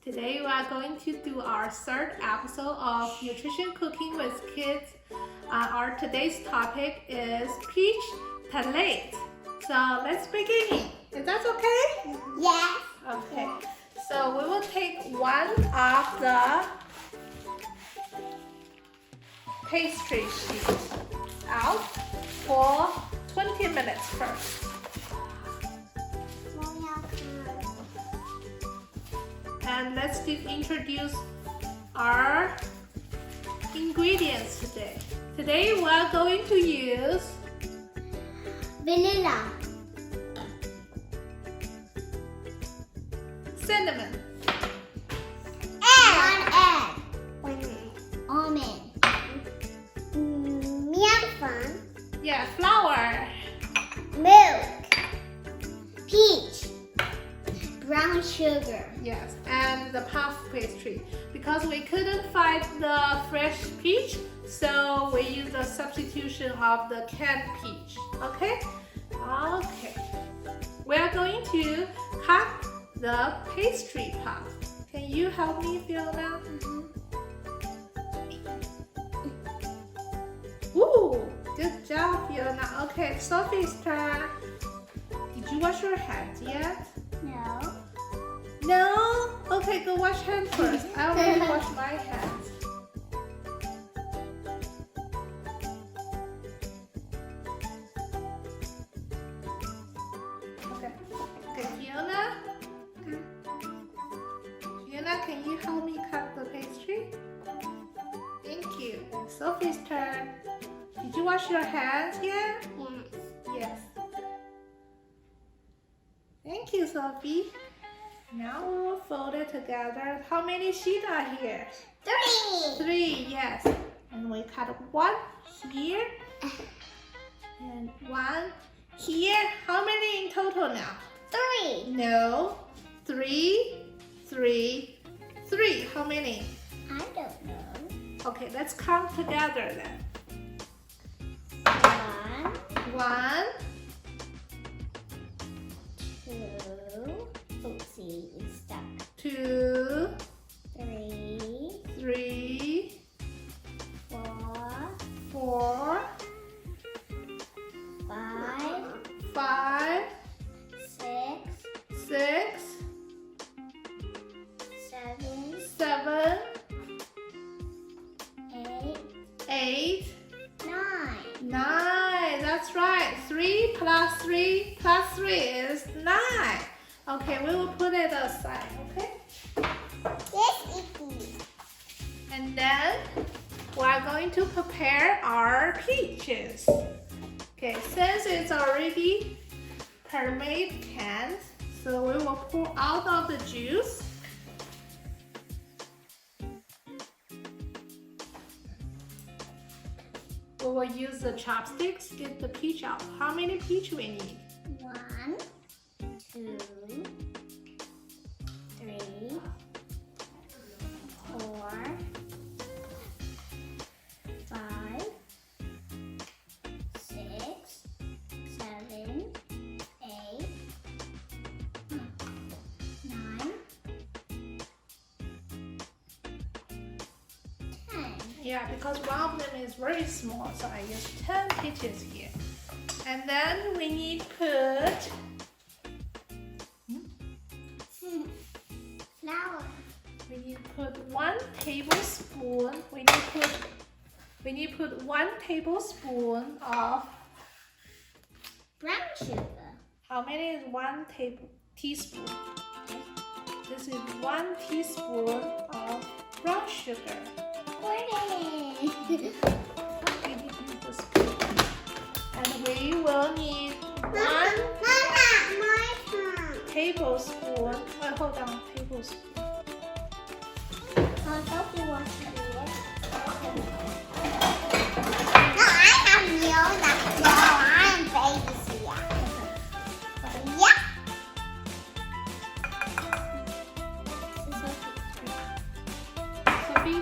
Today we are going to do our third episode of Nutrition Cooking with Kids. Our today's topic is peach tartlets. So let's begin. Is that okay? Yes. Okay. So we will take one of the pastry sheets out for 20 minutes first. And let's introduce our ingredients today. Today we are going to use Vanilla, cinnamon, one egg, almond, milk, yeah, flour, milk, peach, brown sugar. yes, and the puff pastry. Because we couldn't find the fresh peach, so we use the substitution of the canned peach. Okay? Okay. We are going to cut the pastry puff. Can you help me, Fiona? Ooh, good job, Fiona. Okay, Sophie's turn. Did you wash your hands yet? No. No? Okay, go wash hands first. I already washed my hands. Okay. Okay, Fiona? Fiona, can you help me cut the pastry? Thank you. Sophie's turn. Did you wash your hands yet? Yes. Thank you, Sophie. Now we will fold it together. How many sheets are here? 3. 3, yes. And we cut one here and one here. How many in total now? 3. No, 3, 3, 3. How many? I don't know. Okay, let's count together then. 1, 2. Oopsie, it's stuck. 2, 3. 3, 4. 4, 5. 5, 6. 6, 7. 7, 8. 8, 9. 9. That's right. 3 plus 3 plus 3 is 9. Okay, we will put it aside, okay? This is And then we are going to prepare our peaches. Okay, since it's already pre-made canned, so we will pour out of the juice. We will use the chopsticks to get the peach out. How many peach we need? 1, 2, 3, 4, 5, 6, 7, 8, 9, 10. Yeah, because one of them is very small, so I use 10 peaches here. And then we need put Flour. we need put 1 tablespoon. We need put 1 tablespoon of Brown sugar. how many is 1 teaspoon? This is 1 teaspoon of brown sugar. Pretty. And we will need 1 my turn. tablespoon. Oh, hold on, tablespoon. Sophie wants to do it. No, I have Yoda. No, I'm baby Sia. Yeah. Sophie,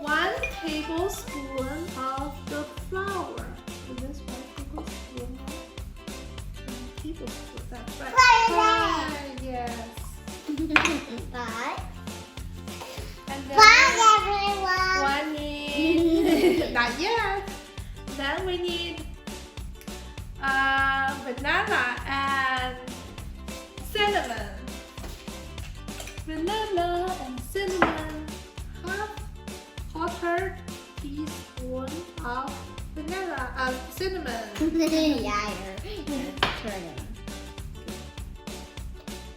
1 tablespoon of the flour. Is this 1 tablespoon? 1 tablespoon, that's right. Right. Yes. Bye. And then Bye, everyone. one need not yet. Then we need banana and cinnamon. Vanilla and cinnamon. Half quarter teaspoon of vanilla cinnamon. Yeah, you're turning.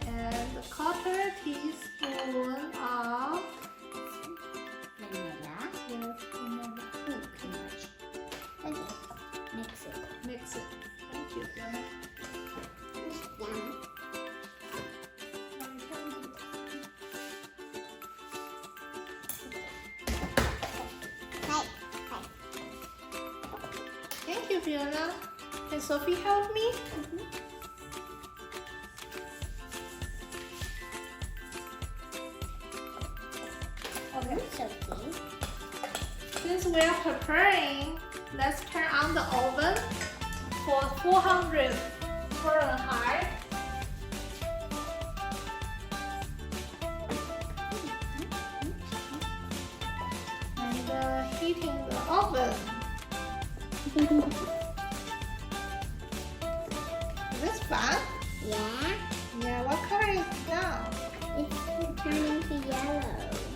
And a quarter teaspoon of Vanilla. yes, vanilla. Ooh, too much. Okay, mix it. Mix it. Thank you, Fiona. Yum. Hi. Thank you, Fiona. Can Sophie help me? Okay. It's okay. Since we are preparing, let's turn on the oven for 400 Fahrenheit. And heating the oven. Is this fun? Yeah, Yeah, what color is it now? it's turning to yellow.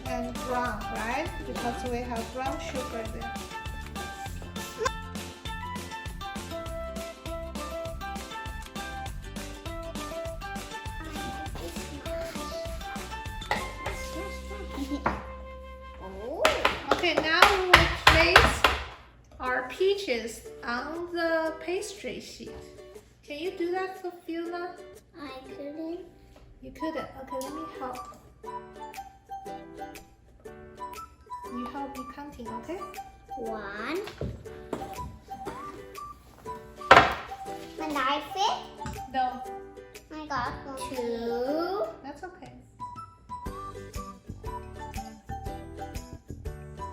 And brown, right? Because we have brown sugar there. Oh, Okay, now we will place our peaches on the pastry sheet. Can you do that, Fiona? I couldn't. You couldn't. Okay, let me help. You help me counting, okay? 1. My knife fit. No, I got 2. that's okay.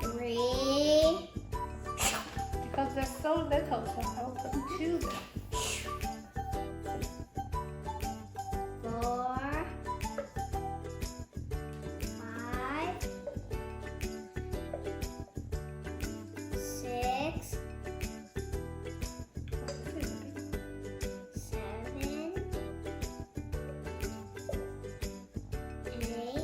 3. Because they're so little, so I'll put 2 there. 4. 5. 6. 7. 8.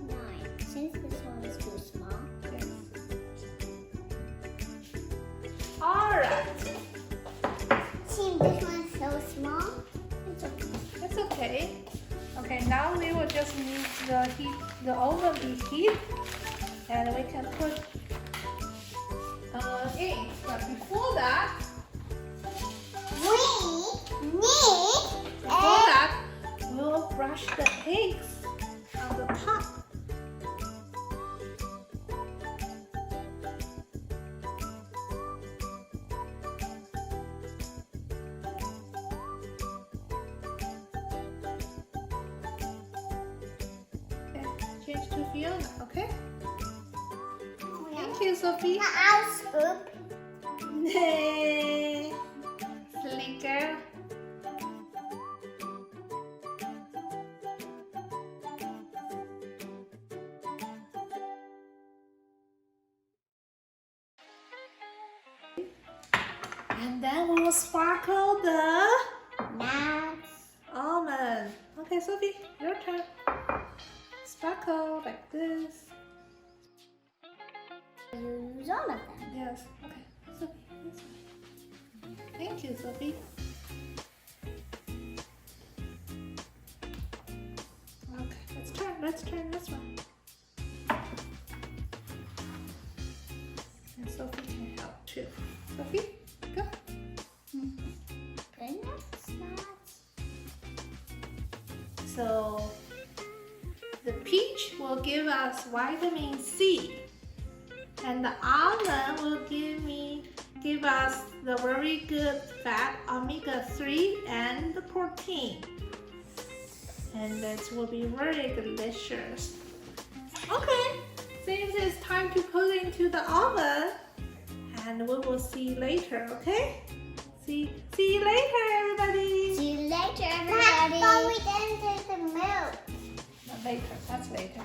9. Since this one is too small. Okay. Alright, See, this one's so small. It's okay. it's okay. Okay, now we will just need the oven be heat, and we can put in. But before that, Before that, we'll brush the eggs on the top. Okay, change to Fiona, okay? Thank you, Sophie. I'll scoop. Hey, silly girl. And then we will sparkle the Nuts. almond. Okay, Sophie, your turn. Sparkle like this. Use all of them. Yes. Okay, Sophie, this one. Thank you, Sophie. Okay, let's turn this one. And Sophie can help too. Sophie, go. Good nuts. So the peach will give us vitamin C, and the almond will give us the very good fat omega-3 and the protein, and that will be very delicious. Okay, since it's time to put into the oven, and we will see later. Okay, see you later, everybody. See you later, everybody. Later, that's later.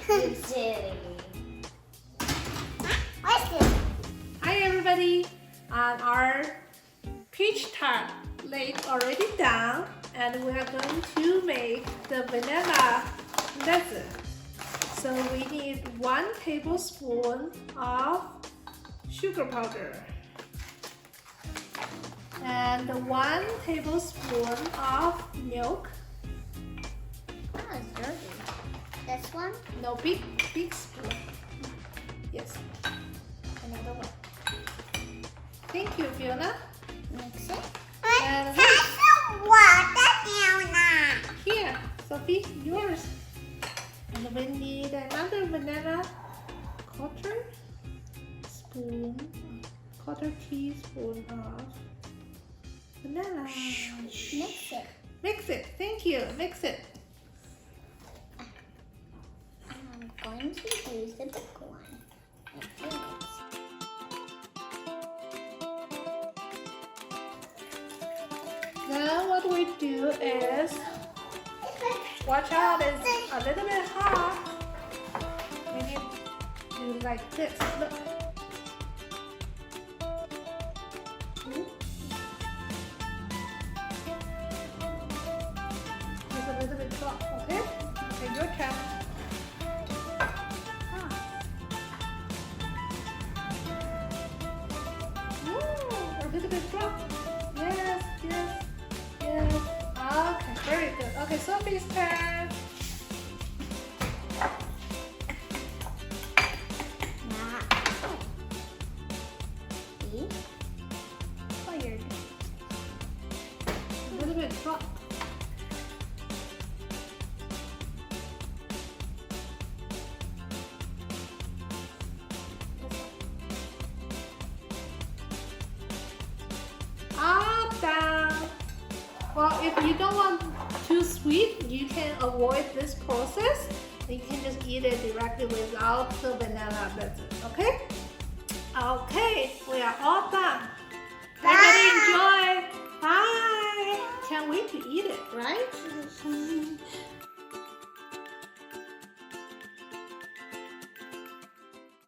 You're silly. What's this? Hi everybody! Our peach tart laid already done, and we are going to make the vanilla dessert. So we need 1 tablespoon of sugar powder and 1 tablespoon of milk. Oh, it's dirty. This one? No, big spoon. Yes, another one. Thank you, Fiona. Mix it. And here, Sophie, yours. And we need another vanilla quarter teaspoon of vanilla. Mix it. Mix it. Thank you. Mix it. I'm going to use the big one. I think it's... Now what we do is, watch out, it's a little bit hot. We need to do like this. Look. Just a little bit hot, okay? Okay, your turn. A little bit drop. Yes, yes. Yes. Okay, very good. Okay, Sophie's turn. Fired. A little bit drop. Up, down. Well, if you don't want too sweet, you can avoid this process. You can just eat it directly without the vanilla dessert, okay? Okay, we are all done. Bye.